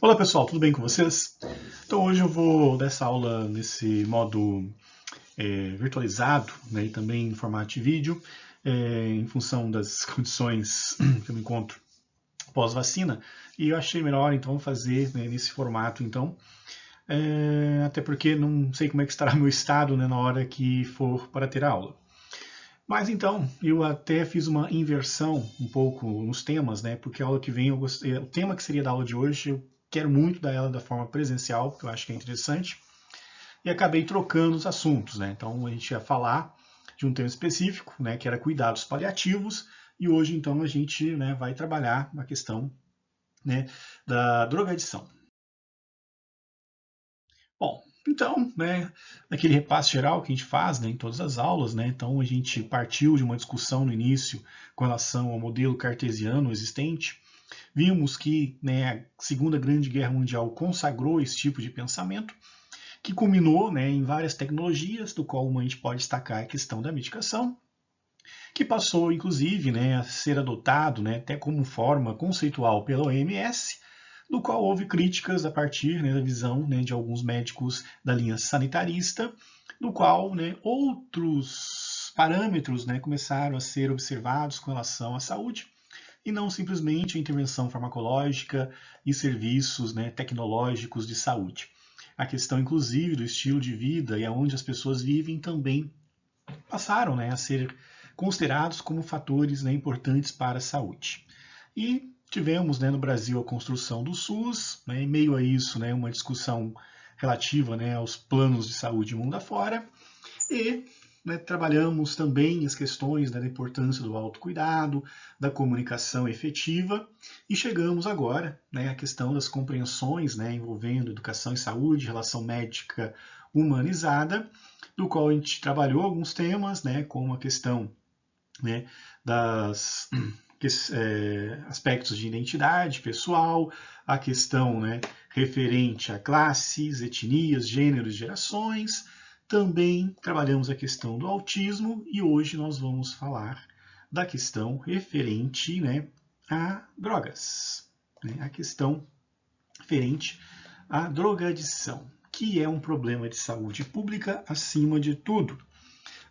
Olá pessoal, tudo bem com vocês? Então hoje eu vou dar essa aula nesse modo virtualizado, né, e também em formato de vídeo, em função das condições que eu me encontro pós-vacina, e eu achei melhor então fazer, né, nesse formato então, até porque não sei como é que estará meu estado, né, na hora que for para ter a aula. Mas então, eu até fiz uma inversão um pouco nos temas, né? Porque a aula que vem, o tema que seria da aula de hoje, eu quero muito dar ela da forma presencial, porque eu acho que é interessante. E acabei trocando os assuntos, né? Então, a gente ia falar de um tema específico, né? Que era cuidados paliativos. E hoje, então, a gente, né, vai trabalhar a questão, né, da drogadição. Bom, então, né, naquele repasse geral que a gente faz, né, em todas as aulas, né, então a gente partiu de uma discussão no início com relação ao modelo cartesiano existente. Vimos que, né, a Segunda Grande Guerra Mundial consagrou esse tipo de pensamento, que culminou, né, em várias tecnologias, do qual a gente pode destacar a questão da medicação, que passou, inclusive, né, a ser adotado, né, até como forma conceitual pela OMS, do qual houve críticas a partir, né, da visão, né, de alguns médicos da linha sanitarista, do qual, né, outros parâmetros, né, começaram a ser observados com relação à saúde, e não simplesmente a intervenção farmacológica e serviços, né, tecnológicos de saúde. A questão, inclusive, do estilo de vida e aonde as pessoas vivem também passaram, né, a ser considerados como fatores, né, importantes para a saúde. E tivemos, né, no Brasil a construção do SUS, né, em meio a isso, né, uma discussão relativa, né, aos planos de saúde mundo afora, e, né, trabalhamos também as questões, né, da importância do autocuidado, da comunicação efetiva, e chegamos agora, né, à questão das compreensões, né, envolvendo educação e saúde, relação médica humanizada, do qual a gente trabalhou alguns temas, né, como a questão, né, das aspectos de identidade pessoal, a questão, né, referente a classes, etnias, gêneros, gerações. Também trabalhamos a questão do autismo e hoje nós vamos falar da questão referente, né, a drogas, né, a questão referente à drogadição, que é um problema de saúde pública acima de tudo.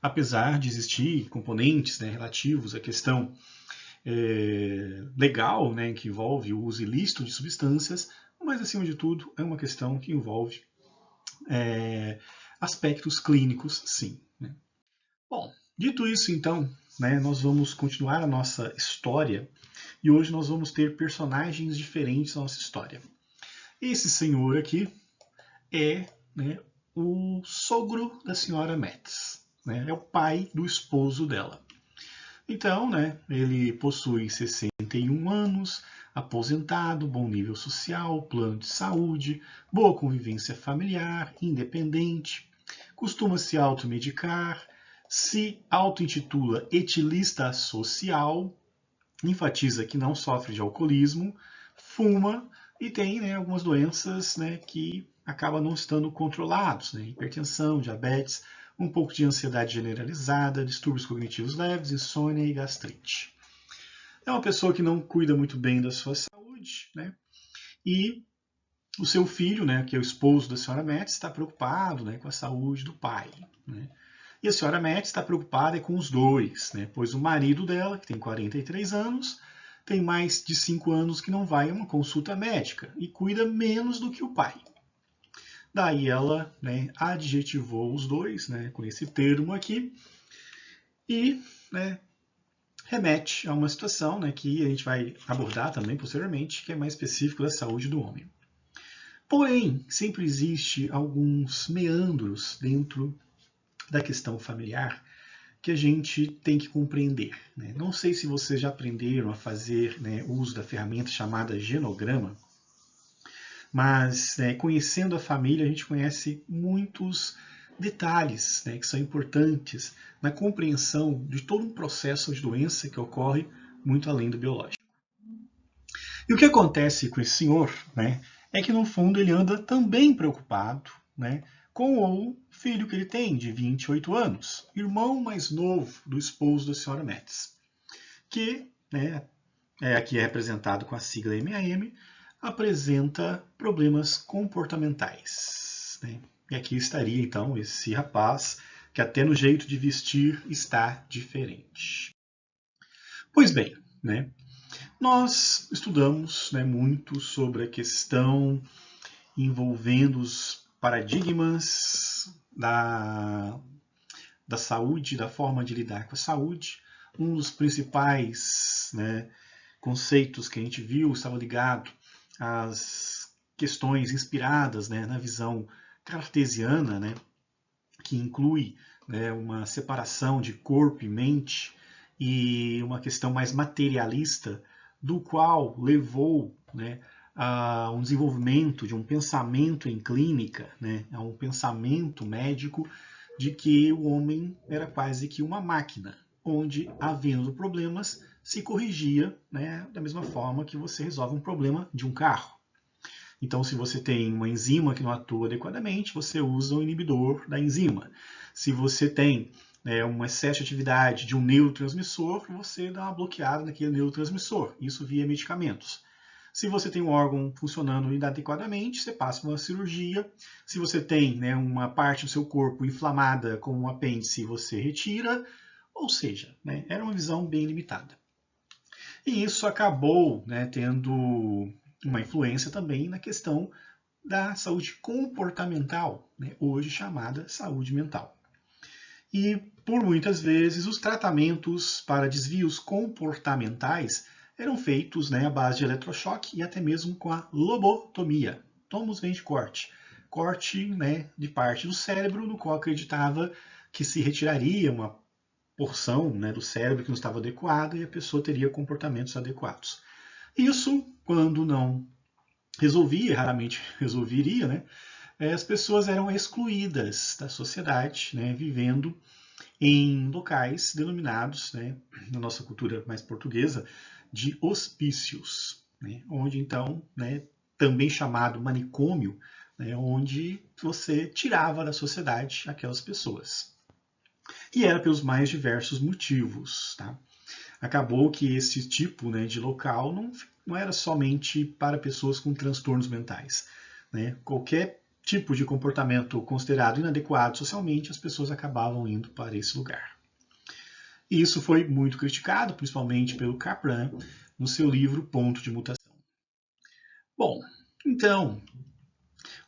Apesar de existir componentes, né, relativos à questão legal, né, que envolve o uso ilícito de substâncias, mas acima de tudo é uma questão que envolve aspectos clínicos, sim. Né? Bom, dito isso, então, né, nós vamos continuar a nossa história e hoje nós vamos ter personagens diferentes na nossa história. Esse senhor aqui é, né, o sogro da senhora Metz, né, é o pai do esposo dela. Então, né, ele possui 61 anos, aposentado, bom nível social, plano de saúde, boa convivência familiar, independente, costuma se automedicar, se auto-intitula etilista social, enfatiza que não sofre de alcoolismo, fuma e tem, né, algumas doenças, né, que acabam não estando controlados, né, hipertensão, diabetes, um pouco de ansiedade generalizada, distúrbios cognitivos leves, insônia e gastrite. É uma pessoa que não cuida muito bem da sua saúde, né? E o seu filho, né, que é o esposo da senhora Metz, está preocupado, né, com a saúde do pai. Né? E a senhora Metz está preocupada com os dois, né, pois o marido dela, que tem 43 anos, tem mais de 5 anos que não vai a uma consulta médica e cuida menos do que o pai. Daí ela, né, adjetivou os dois, né, com esse termo aqui, e, né, remete a uma situação, né, que a gente vai abordar também posteriormente, que é mais específico da saúde do homem. Porém, sempre existe alguns meandros dentro da questão familiar que a gente tem que compreender. Né? Não sei se vocês já aprenderam a fazer, né, uso da ferramenta chamada genograma, mas, né, conhecendo a família, a gente conhece muitos detalhes, né, que são importantes na compreensão de todo um processo de doença que ocorre muito além do biológico. E o que acontece com esse senhor, né, é que no fundo ele anda também preocupado, né, com o filho que ele tem, de 28 anos, irmão mais novo do esposo da senhora Metz, que, né, aqui é representado com a sigla MAM, apresenta problemas comportamentais, né? E aqui estaria, então, esse rapaz que até no jeito de vestir está diferente. Pois bem, né? Nós estudamos, né, muito sobre a questão envolvendo os paradigmas da saúde, da forma de lidar com a saúde. Um dos principais, né, conceitos que a gente viu estava ligado às questões inspiradas, né, na visão cartesiana, né, que inclui, né, uma separação de corpo e mente e uma questão mais materialista, do qual levou, né, a um desenvolvimento de um pensamento em clínica, né, a um pensamento médico de que o homem era quase que uma máquina, onde, havendo problemas, se corrigia, né, da mesma forma que você resolve um problema de um carro. Então, se você tem uma enzima que não atua adequadamente, você usa o inibidor da enzima. Se você tem um excesso de atividade de um neurotransmissor, você dá uma bloqueada naquele neurotransmissor, isso via medicamentos. Se você tem um órgão funcionando inadequadamente, você passa por uma cirurgia. Se você tem, né, uma parte do seu corpo inflamada, como um apêndice, você retira. Ou seja, né, era uma visão bem limitada. E isso acabou, né, tendo uma influência também na questão da saúde comportamental, né, hoje chamada saúde mental. E, por muitas vezes, os tratamentos para desvios comportamentais eram feitos, né, à base de eletrochoque e até mesmo com a lobotomia. Tomos vem de corte. Corte, né, de parte do cérebro, no qual acreditava que se retiraria uma porção, né, do cérebro que não estava adequada e a pessoa teria comportamentos adequados. Isso, quando não resolvia, raramente resolveria, né, as pessoas eram excluídas da sociedade, né, vivendo em locais denominados, né, na nossa cultura mais portuguesa, de hospícios, né, onde então, né, também chamado manicômio, né, onde você tirava da sociedade aquelas pessoas. E era pelos mais diversos motivos. Tá? Acabou que esse tipo, né, de local não era somente para pessoas com transtornos mentais. Né? Qualquer tipo de comportamento considerado inadequado socialmente, as pessoas acabavam indo para esse lugar. E isso foi muito criticado, principalmente pelo Capran, no seu livro Ponto de Mutação. Bom, então,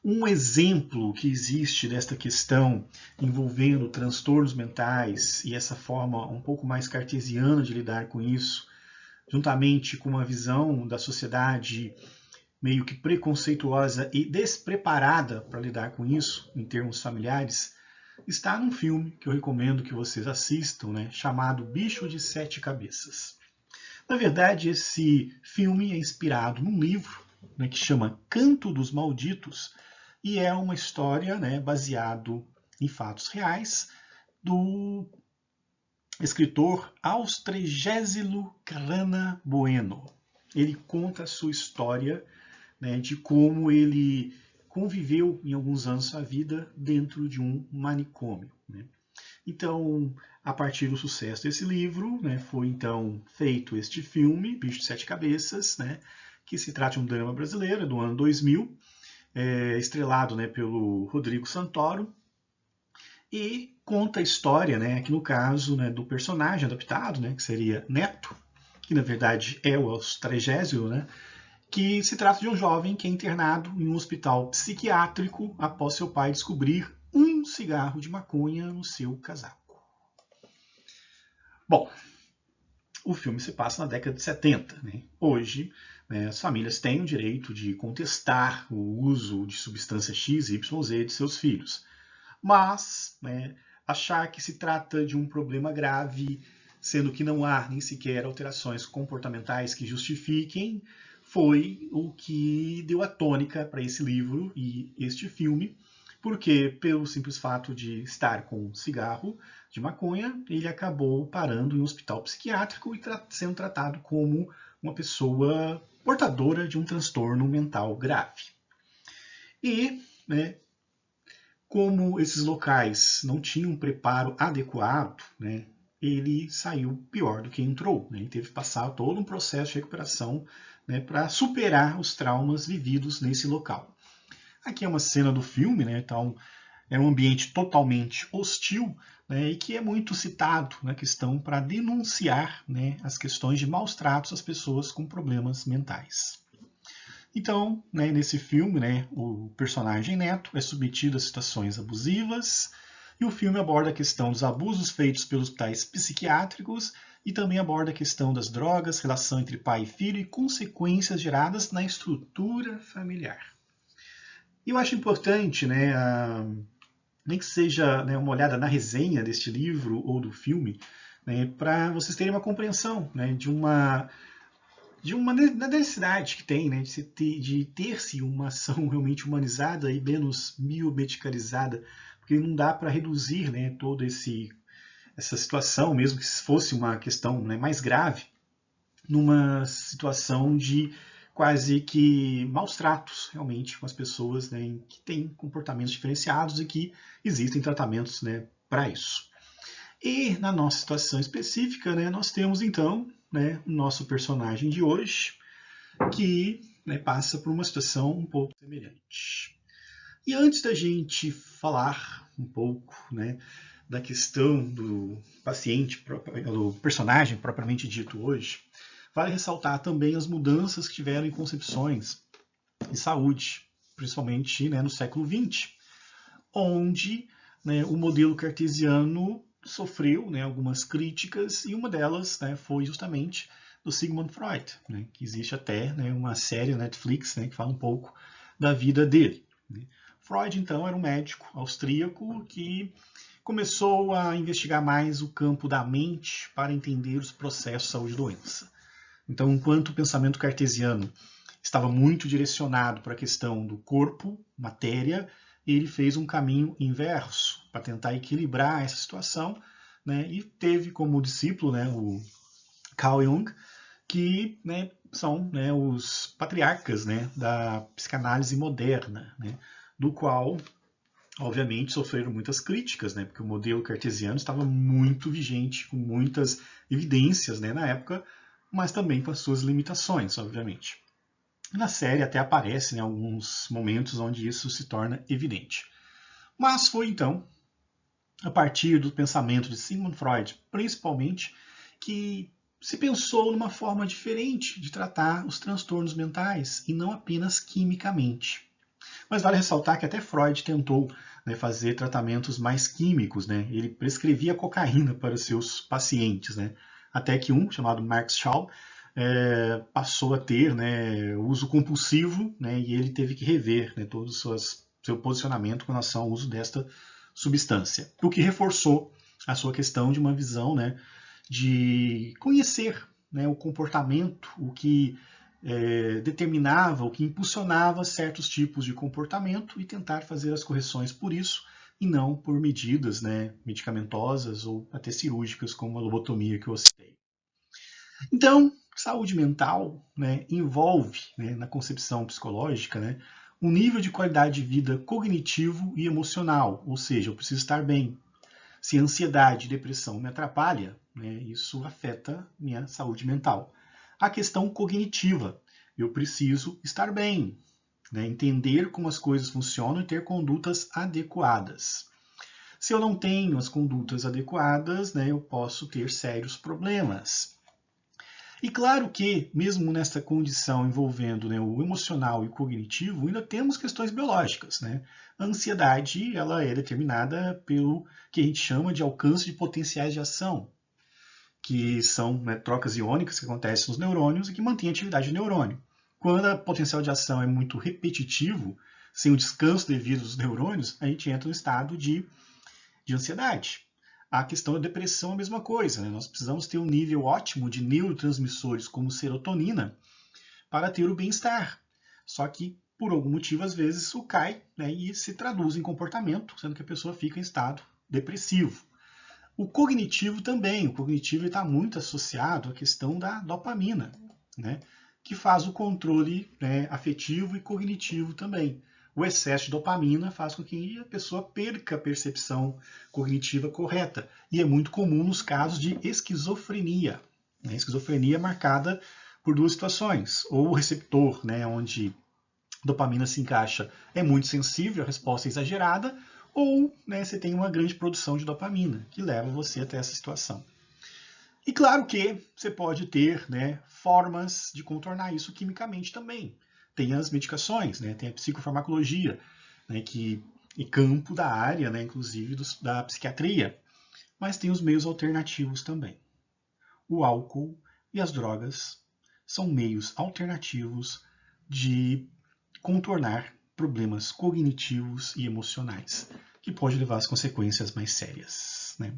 um exemplo que existe desta questão envolvendo transtornos mentais e essa forma um pouco mais cartesiana de lidar com isso, juntamente com uma visão da sociedade meio que preconceituosa e despreparada para lidar com isso, em termos familiares, está num filme que eu recomendo que vocês assistam, né, chamado Bicho de Sete Cabeças. Na verdade, esse filme é inspirado num livro, né, que chama Canto dos Malditos, e é uma história, né, baseado em fatos reais do escritor Austrégésilo Grana Bueno. Ele conta a sua história, né, de como ele conviveu em alguns anos da sua vida dentro de um manicômio. Né? Então, a partir do sucesso desse livro, né, foi então feito este filme, Bicho de Sete Cabeças, né, que se trata de um drama brasileiro do ano 2000, estrelado, né, pelo Rodrigo Santoro, e conta a história, né, aqui no caso, né, do personagem adaptado, né, que seria Neto, que na verdade é o Austrégésilo, né, que se trata de um jovem que é internado em um hospital psiquiátrico após seu pai descobrir um cigarro de maconha no seu casaco. Bom, o filme se passa na década de 70. Né? Hoje, né, as famílias têm o direito de contestar o uso de substância X, Y, Z de seus filhos. Mas, né, achar que se trata de um problema grave, sendo que não há nem sequer alterações comportamentais que justifiquem, foi o que deu a tônica para esse livro e este filme, porque pelo simples fato de estar com um cigarro de maconha, ele acabou parando em um hospital psiquiátrico e sendo tratado como uma pessoa portadora de um transtorno mental grave. E, né, como esses locais não tinham um preparo adequado, né, ele saiu pior do que entrou. Né? Ele teve que passar todo um processo de recuperação né, para superar os traumas vividos nesse local. Aqui é uma cena do filme, né, então é um ambiente totalmente hostil, né, e que é muito citado na questão para denunciar, né, as questões de maus tratos às pessoas com problemas mentais. Então, né, nesse filme, né, o personagem Neto é submetido a situações abusivas e o filme aborda a questão dos abusos feitos pelos hospitais psiquiátricos e também aborda a questão das drogas, relação entre pai e filho e consequências geradas na estrutura familiar. E eu acho importante, né, nem que seja, né, uma olhada na resenha deste livro ou do filme, né, para vocês terem uma compreensão, né, de uma necessidade que tem, né, de ter-se uma ação realmente humanizada e menos biomedicalizada, porque não dá para reduzir, né, toda essa situação, mesmo que fosse uma questão, né, mais grave, numa situação de quase que maus tratos, realmente, com as pessoas, né, que têm comportamentos diferenciados e que existem tratamentos, né, para isso. E na nossa situação específica, né, nós temos então, né, o nosso personagem de hoje, que, né, passa por uma situação um pouco semelhante. E antes da gente falar um pouco, né, da questão do paciente, do personagem propriamente dito hoje, vale ressaltar também as mudanças que tiveram em concepções de saúde, principalmente, né, no século XX, onde, né, o modelo cartesiano sofreu, né, algumas críticas, e uma delas, né, foi justamente do Sigmund Freud, né, que existe até, né, uma série na Netflix, né, que fala um pouco da vida dele, né. Freud, então, era um médico austríaco que começou a investigar mais o campo da mente para entender os processos de saúde e doença. Então, enquanto o pensamento cartesiano estava muito direcionado para a questão do corpo, matéria, ele fez um caminho inverso para tentar equilibrar essa situação, né, e teve como discípulo, né, o Carl Jung, que, né, são, né, os patriarcas, né, da psicanálise moderna, né, do qual, obviamente, sofreram muitas críticas, né, porque o modelo cartesiano estava muito vigente, com muitas evidências, né, na época, mas também com as suas limitações, obviamente. Na série até aparecem, né, alguns momentos onde isso se torna evidente. Mas foi então, a partir do pensamento de Sigmund Freud, principalmente, que se pensou numa forma diferente de tratar os transtornos mentais e não apenas quimicamente. Mas vale ressaltar que até Freud tentou, né, fazer tratamentos mais químicos, né? Ele prescrevia cocaína para os seus pacientes, né? Até que um, chamado Max Schall, passou a ter, né, uso compulsivo, né, e ele teve que rever, né, todo o seu posicionamento com relação ao uso desta substância, o que reforçou a sua questão de uma visão, né, de conhecer, né, o comportamento, o que determinava, o que impulsionava certos tipos de comportamento e tentar fazer as correções por isso e não por medidas, né, medicamentosas ou até cirúrgicas, como a lobotomia que eu citei. Então, saúde mental, né, envolve, né, na concepção psicológica, né, um nível de qualidade de vida cognitivo e emocional, ou seja, eu preciso estar bem. Se ansiedade e depressão me atrapalha, né, isso afeta minha saúde mental. A questão cognitiva, eu preciso estar bem, né, entender como as coisas funcionam e ter condutas adequadas. Se eu não tenho as condutas adequadas, né, eu posso ter sérios problemas. E claro que, mesmo nessa condição envolvendo, né, o emocional e o cognitivo, ainda temos questões biológicas, né? A ansiedade, ela é determinada pelo que a gente chama de alcance de potenciais de ação, que são, né, trocas iônicas que acontecem nos neurônios e que mantêm a atividade do neurônio. Quando o potencial de ação é muito repetitivo, sem o descanso devido dos neurônios, a gente entra no estado de ansiedade. A questão da depressão é a mesma coisa, né? Nós precisamos ter um nível ótimo de neurotransmissores como serotonina para ter o bem-estar. Só que, por algum motivo, às vezes isso cai, né, e se traduz em comportamento, sendo que a pessoa fica em estado depressivo. O cognitivo também, o cognitivo está muito associado à questão da dopamina, né, que faz o controle, né, afetivo e cognitivo também. O excesso de dopamina faz com que a pessoa perca a percepção cognitiva correta. E é muito comum nos casos de esquizofrenia. A esquizofrenia é marcada por duas situações. Ou o receptor, né, onde dopamina se encaixa, é muito sensível, a resposta é exagerada, ou né, você tem uma grande produção de dopamina, que leva você até essa situação. E claro que você pode ter né, formas de contornar isso quimicamente também. Tem as medicações, né, tem a psicofarmacologia, né, que é campo da área, né, inclusive da psiquiatria, mas tem os meios alternativos também. O álcool e as drogas são meios alternativos de contornar problemas cognitivos e emocionais, que pode levar às consequências mais sérias. Né?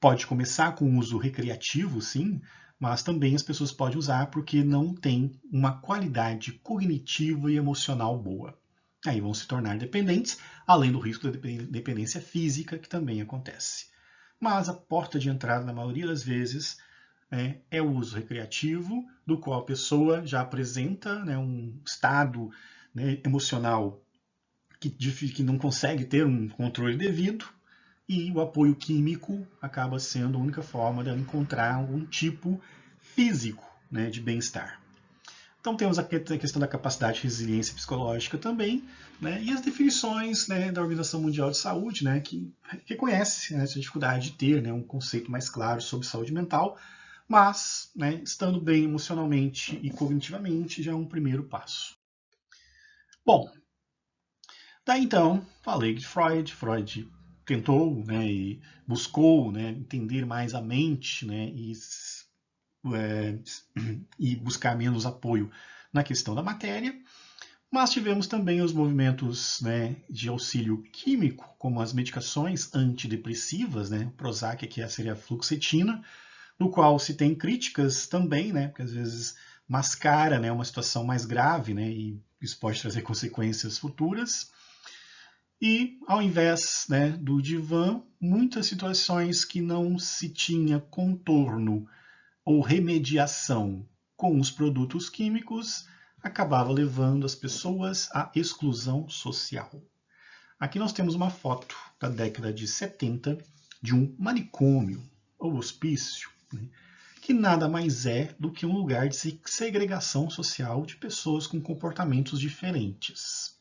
Pode começar com uso recreativo, sim, mas também as pessoas podem usar porque não tem uma qualidade cognitiva e emocional boa. Aí vão se tornar dependentes, além do risco da dependência física, que também acontece. Mas a porta de entrada, na maioria das vezes, é o uso recreativo, do qual a pessoa já apresenta né, um estado né, emocional que não consegue ter um controle devido, e o apoio químico acaba sendo a única forma de encontrar algum tipo físico né, de bem-estar. Então temos a questão da capacidade de resiliência psicológica também, né, e as definições né, da Organização Mundial de Saúde, né, que reconhece né, essa dificuldade de ter né, um conceito mais claro sobre saúde mental, mas né, estando bem emocionalmente e cognitivamente já é um primeiro passo. Bom, daí então falei de Freud. Freud tentou né, e buscou né, entender mais a mente né, e buscar menos apoio na questão da matéria. Mas tivemos também os movimentos né, de auxílio químico, como as medicações antidepressivas, né, Prozac, que seria a fluoxetina, no qual se tem críticas também, né, porque às vezes mascara né, uma situação mais grave, né, e isso pode trazer consequências futuras. E, ao invés né, do divã, muitas situações que não se tinha contorno ou remediação com os produtos químicos acabava levando as pessoas à exclusão social. Aqui nós temos uma foto da década de 70 de um manicômio ou hospício, né, que nada mais é do que um lugar de segregação social de pessoas com comportamentos diferentes,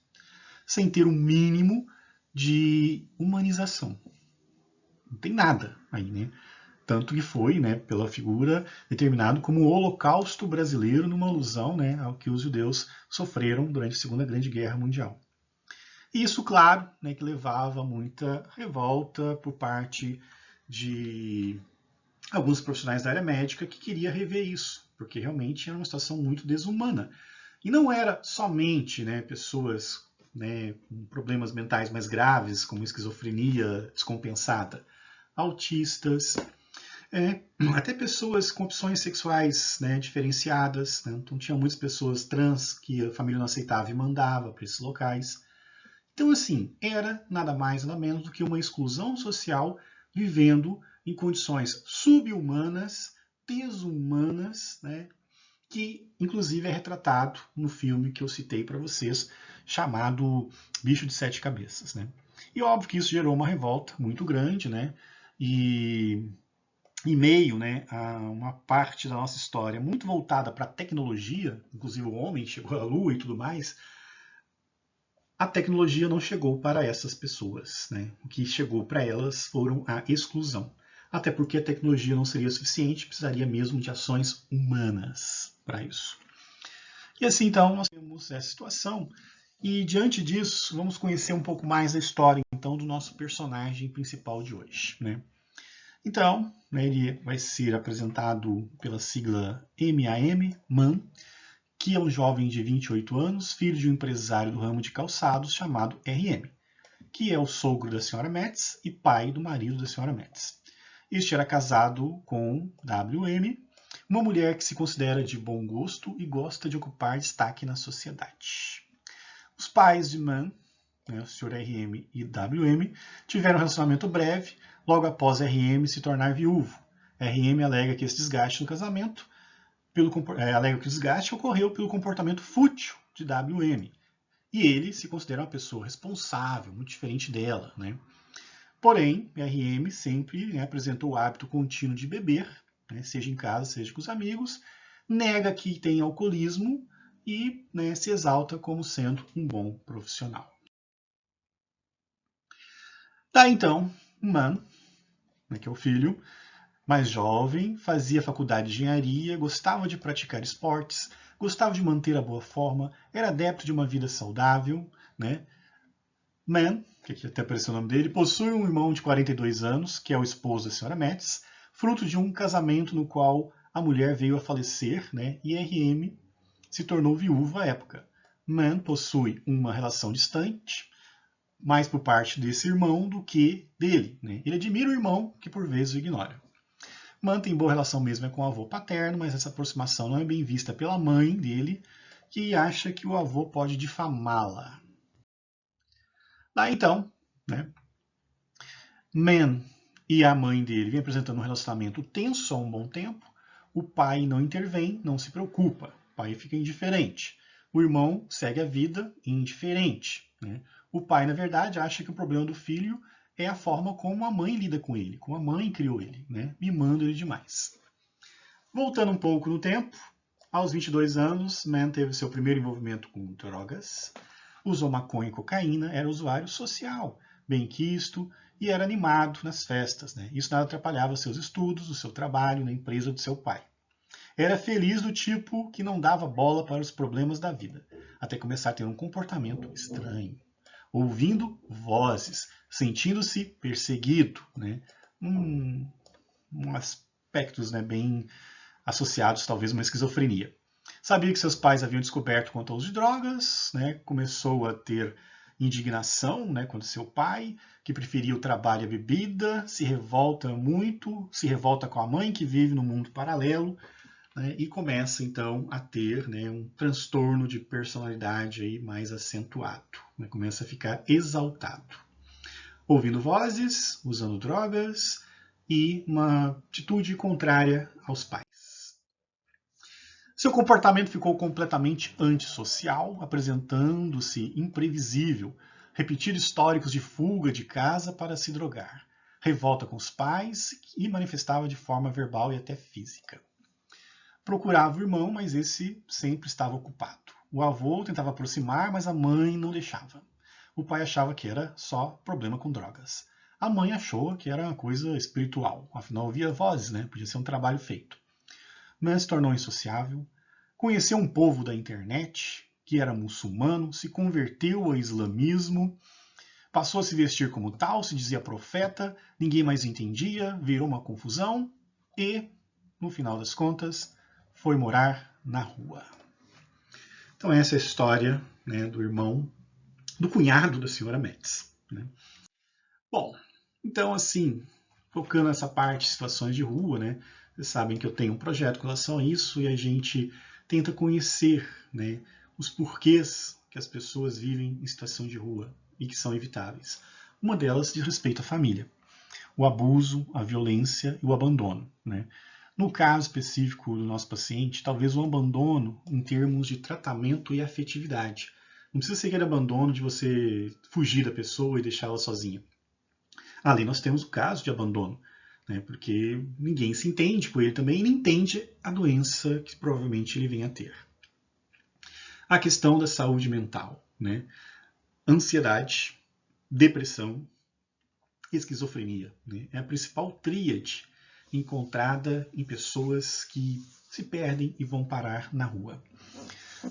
sem ter um mínimo de humanização. Não tem nada aí, né? Tanto que foi, né, pela figura, determinado como o Holocausto Brasileiro, numa alusão né, ao que os judeus sofreram durante a Segunda Grande Guerra Mundial. E isso, claro, né, que levava a muita revolta por parte de alguns profissionais da área médica que queria rever isso, porque realmente era uma situação muito desumana. E não era somente né, pessoas né, com problemas mentais mais graves, como esquizofrenia descompensada, autistas, até pessoas com opções sexuais né, diferenciadas. Né? Então tinha muitas pessoas trans que a família não aceitava e mandava para esses locais. Então, assim, era nada mais nada menos do que uma exclusão social vivendo em condições subhumanas, desumanas, né? Que inclusive é retratado no filme que eu citei para vocês, chamado Bicho de Sete Cabeças. Né? E óbvio que isso gerou uma revolta muito grande, né? E em meio né, a uma parte da nossa história muito voltada para a tecnologia, inclusive o homem chegou à Lua e tudo mais, a tecnologia não chegou para essas pessoas. Né? O que chegou para elas foram a exclusão. Até porque a tecnologia não seria suficiente, precisaria mesmo de ações humanas para isso. E assim, então, nós temos essa situação. E diante disso, vamos conhecer um pouco mais a história então do nosso personagem principal de hoje. Né? Então, né, ele vai ser apresentado pela sigla MAN, que é um jovem de 28 anos, filho de um empresário do ramo de calçados chamado RM, que é o sogro da senhora Metz e pai do marido da senhora Metz. Este era casado com WM, uma mulher que se considera de bom gosto e gosta de ocupar destaque na sociedade. Os pais de Man, né, o Sr. RM e WM, tiveram um relacionamento breve logo após RM se tornar viúvo. RM alega que esse desgaste no casamento alega que o desgaste ocorreu pelo comportamento fútil de WM. E ele se considera uma pessoa responsável, muito diferente dela. Né? Porém, RM sempre apresentou o hábito contínuo de beber, né, seja em casa, seja com os amigos, nega que tem alcoolismo e, né, se exalta como sendo um bom profissional. Daí então, Man, né, que é o filho, mais jovem, fazia faculdade de engenharia, gostava de praticar esportes, gostava de manter a boa forma, era adepto de uma vida saudável, né? Man, que aqui até apareceu o nome dele, possui um irmão de 42 anos, que é o esposo da senhora Metz, fruto de um casamento no qual a mulher veio a falecer, né? E RM se tornou viúva à época. Man possui uma relação distante, mais por parte desse irmão do que dele, né? Ele admira o irmão, que por vezes o ignora. Mantém boa relação mesmo com o avô paterno, mas essa aproximação não é bem vista pela mãe dele, que acha que o avô pode difamá-la. Daí então, né, Man e a mãe dele vêm apresentando um relacionamento tenso há um bom tempo. O pai não intervém, não se preocupa. O pai fica indiferente. O irmão segue a vida indiferente, né? O pai, na verdade, acha que o problema do filho é a forma como a mãe lida com ele, como a mãe criou ele, né? Mimando ele demais. Voltando um pouco no tempo, aos 22 anos, Man teve seu primeiro envolvimento com drogas, usou maconha e cocaína, era usuário social, benquisto e era animado nas festas, né? Isso nada atrapalhava seus estudos, o seu trabalho na empresa do seu pai. Era feliz do tipo que não dava bola para os problemas da vida, até começar a ter um comportamento estranho, ouvindo vozes, sentindo-se perseguido, né? Aspectos, né, bem associados talvez a uma esquizofrenia. Sabia que seus pais haviam descoberto quanto ao uso de drogas, né? Começou a ter indignação, né, quando seu pai, que preferia o trabalho e a bebida, se revolta muito, se revolta com a mãe que vive no mundo paralelo, né, e começa então a ter, né, um transtorno de personalidade aí mais acentuado, né, começa a ficar exaltado, ouvindo vozes, usando drogas e uma atitude contrária aos pais. Seu comportamento ficou completamente antissocial, apresentando-se imprevisível, repetir históricos de fuga de casa para se drogar, revolta com os pais e manifestava de forma verbal e até física. Procurava o irmão, mas esse sempre estava ocupado. O avô tentava aproximar, mas a mãe não deixava. O pai achava que era só problema com drogas. A mãe achou que era uma coisa espiritual, afinal ouvia vozes, né? Podia ser um trabalho feito. Mas se tornou insociável, conheceu um povo da internet que era muçulmano, se converteu ao islamismo, passou a se vestir como tal, se dizia profeta, ninguém mais entendia, virou uma confusão e, no final das contas, foi morar na rua. Então essa é a história, né, do irmão, do cunhado da senhora Metz, né? Bom, então assim, focando nessa parte de situações de rua, né, vocês sabem que eu tenho um projeto com relação a isso e a gente tenta conhecer, né, os porquês que as pessoas vivem em situação de rua e que são evitáveis. Uma delas diz respeito à família, o abuso, a violência e o abandono, né? No caso específico do nosso paciente, talvez o abandono em termos de tratamento e afetividade. Não precisa ser aquele abandono de você fugir da pessoa e deixá-la sozinha. Ali nós temos o caso de abandono, né, porque ninguém se entende com ele também e nem entende a doença que provavelmente ele venha a ter. A questão da saúde mental, né? Ansiedade, depressão, esquizofrenia, né? É a principal tríade encontrada em pessoas que se perdem e vão parar na rua.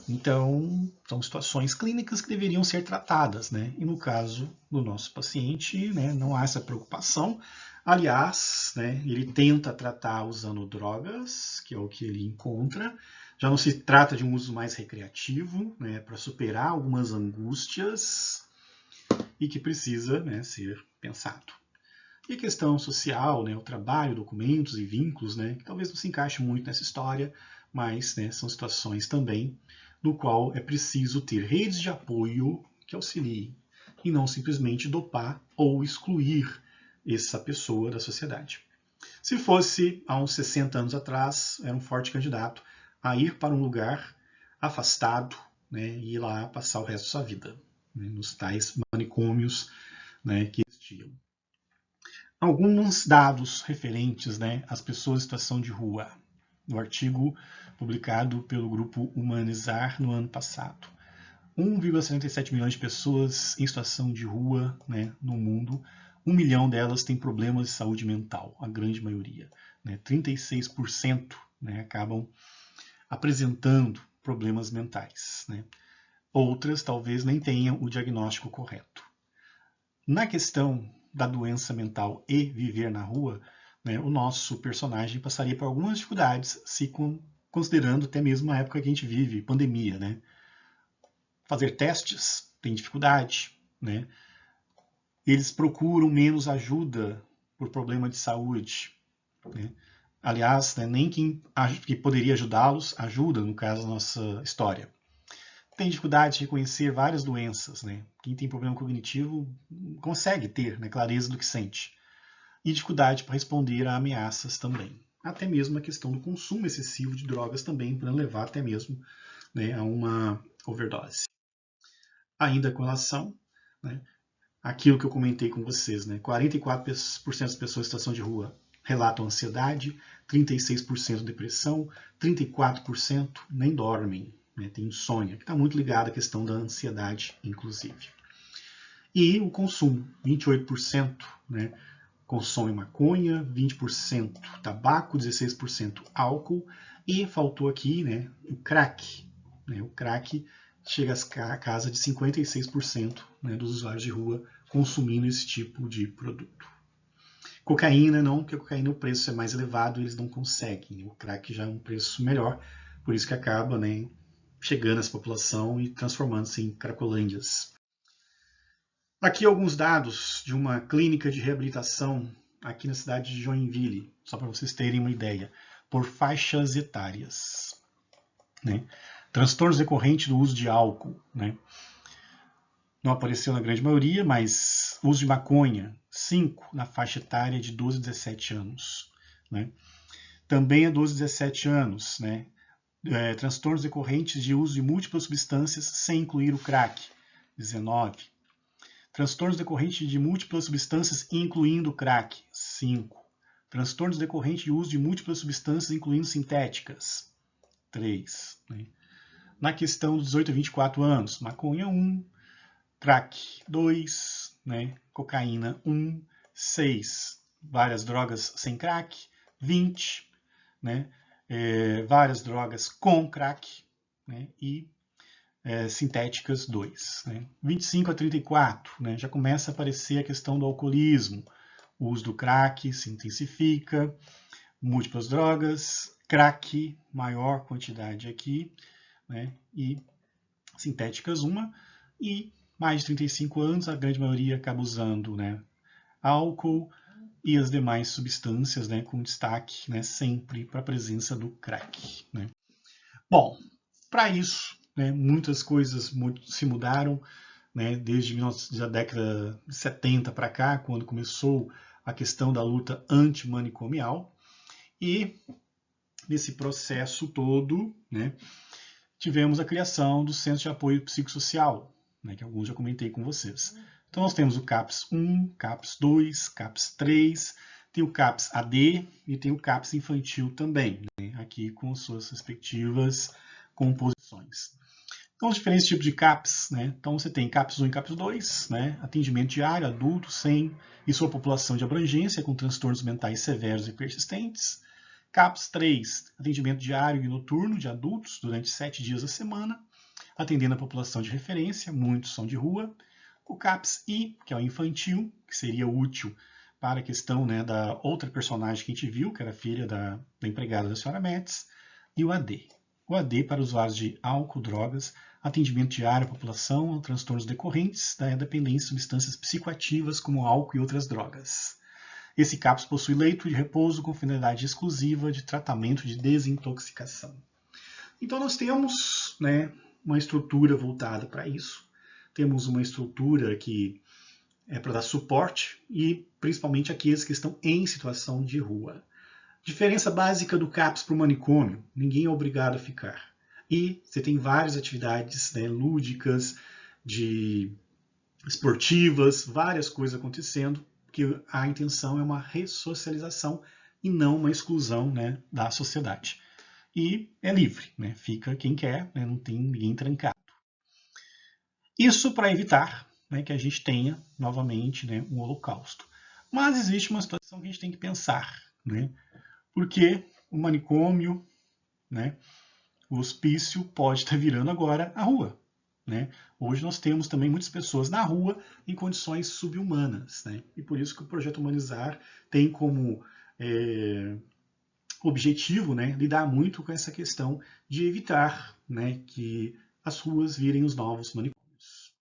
Então, são situações clínicas que deveriam ser tratadas, né? E no caso do nosso paciente, né, não há essa preocupação. Aliás, né, ele tenta tratar usando drogas, que é o que ele encontra. Já não se trata de um uso mais recreativo, né, para superar algumas angústias e que precisa, né, ser pensado. E a questão social, né, o trabalho, documentos e vínculos, né, que talvez não se encaixe muito nessa história, mas, né, são situações também no qual é preciso ter redes de apoio que auxiliem e não simplesmente dopar ou excluir essa pessoa da sociedade. Se fosse há uns 60 anos atrás, era um forte candidato a ir para um lugar afastado, né, e ir lá passar o resto da sua vida, né, nos tais manicômios, né, que existiam. Alguns dados referentes, né, às pessoas em situação de rua. no artigo publicado pelo grupo Humanizar no ano passado. 1,77 milhões de pessoas em situação de rua, né, no mundo. 1 milhão delas tem problemas de saúde mental, a grande maioria. 36%, né, acabam apresentando problemas mentais. Né? Outras talvez nem tenham o diagnóstico correto. Na questão da doença mental e viver na rua, né, o nosso personagem passaria por algumas dificuldades, se considerando até mesmo a época que a gente vive, pandemia. Né? Fazer testes tem dificuldade. Né? Eles procuram menos ajuda por problema de saúde. Né? Aliás, né, nem quem que poderia ajudá-los ajuda, no caso da nossa história. Tem dificuldade de reconhecer várias doenças. Né? Quem tem problema cognitivo consegue ter, né, clareza do que sente. E dificuldade para responder a ameaças também. Até mesmo a questão do consumo excessivo de drogas também, para levar até mesmo, né, a uma overdose. Ainda com relação, né, àquilo que eu comentei com vocês, né, 44% das pessoas em situação de rua relatam ansiedade, 36% depressão, 34% nem dormem, né, tem insônia, que está muito ligado à questão da ansiedade, inclusive. E o consumo, 28%, né, consome maconha, 20% tabaco, 16% álcool, e faltou aqui, né, o crack. Né, o crack chega a casa de 56%, né, dos usuários de rua consumindo esse tipo de produto. Cocaína não, porque a cocaína o preço é mais elevado, eles não conseguem. O crack já é um preço melhor, por isso que acaba, né, chegando essa população e transformando-se em cracolândias. Aqui alguns dados de uma clínica de reabilitação aqui na cidade de Joinville, só para vocês terem uma ideia, por faixas etárias. Né? Transtornos decorrentes do uso de álcool. Né? Não apareceu na grande maioria, mas uso de maconha, 5 na faixa etária de 12 a 17 anos. Né? Também a 12 a 17 anos, né? Transtornos decorrentes de uso de múltiplas substâncias sem incluir o crack, 19. Transtornos decorrentes de múltiplas substâncias incluindo o crack, 5. Transtornos decorrentes de uso de múltiplas substâncias incluindo sintéticas, 3. Né? Na questão dos 18 a 24 anos, maconha, 1. Crack, 2, né? Cocaína, 1, 6, várias drogas sem crack, 20, né? Várias drogas com crack, né? E sintéticas, 2. Né? 25 a 34, né? Já começa a aparecer a questão do alcoolismo, o uso do crack se intensifica, múltiplas drogas, crack, maior quantidade aqui, né? E sintéticas, 1, e mais de 35 anos, a grande maioria acaba usando, né, álcool e as demais substâncias, né, com destaque, né, sempre para a presença do crack. Né. Bom, para isso, né, muitas coisas se mudaram, né, desde a década de 70 para cá, quando começou a questão da luta antimanicomial, e nesse processo todo, né, tivemos a criação do Centro de Apoio Psicossocial, né, que alguns já comentei com vocês. Então nós temos o CAPS 1, CAPS 2, CAPS 3, tem o CAPS AD e tem o CAPS infantil também, né, aqui com suas respectivas composições. Então os diferentes tipos de CAPS, né, então você tem CAPS 1 e CAPS 2, né, atendimento diário, adulto, sem e sua população de abrangência com transtornos mentais severos e persistentes. CAPS 3, atendimento diário e noturno de adultos durante 7 dias da semana, atendendo a população de referência, muitos são de rua. O CAPS I, que é o infantil, que seria útil para a questão, né, da outra personagem que a gente viu, que era filha da empregada da senhora Metz, e o AD. O AD para usuários de álcool, drogas, atendimento diário à população, transtornos decorrentes da dependência de substâncias psicoativas como álcool e outras drogas. Esse CAPS possui leito de repouso com finalidade exclusiva de tratamento de desintoxicação. Então nós temos, né, uma estrutura voltada para isso. Temos uma estrutura que é para dar suporte e principalmente aqueles que estão em situação de rua. Diferença básica do CAPS para o manicômio: ninguém é obrigado a ficar. E você tem várias atividades, né, lúdicas, esportivas, várias coisas acontecendo, que a intenção é uma ressocialização e não uma exclusão, né, da sociedade. e é livre, né? Fica quem quer, né? Não tem ninguém trancado. Isso para evitar, né, que a gente tenha novamente, né, um holocausto. Mas existe uma situação que a gente tem que pensar, né? Porque o manicômio, né, o hospício pode estar virando agora a rua. Né? Hoje nós temos também muitas pessoas na rua em condições subhumanas. Né? E por isso que o Projeto Humanizar tem como objetivo, né, lidar muito com essa questão de evitar, né, que as ruas virem os novos manicômios.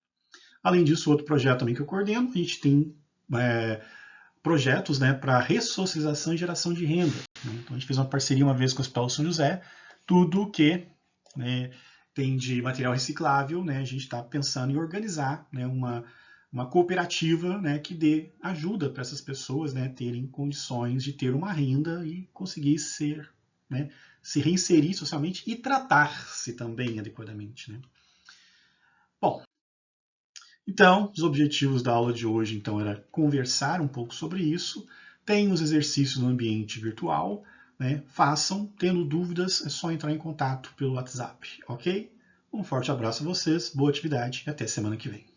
Além disso, outro projeto também que eu coordeno, a gente tem projetos, né, para ressocialização e geração de renda. Né? Então a gente fez uma parceria uma vez com o Hospital São José, tudo que, né, tem de material reciclável, né, a gente está pensando em organizar, né, uma cooperativa, né, que dê ajuda para essas pessoas, né, terem condições de ter uma renda e conseguir ser, né, se reinserir socialmente e tratar-se também adequadamente. Né? Bom, então, os objetivos da aula de hoje então era conversar um pouco sobre isso. Tem os exercícios no ambiente virtual, né? Façam. Tendo dúvidas, é só entrar em contato pelo WhatsApp, ok? Um forte abraço a vocês, boa atividade e até semana que vem.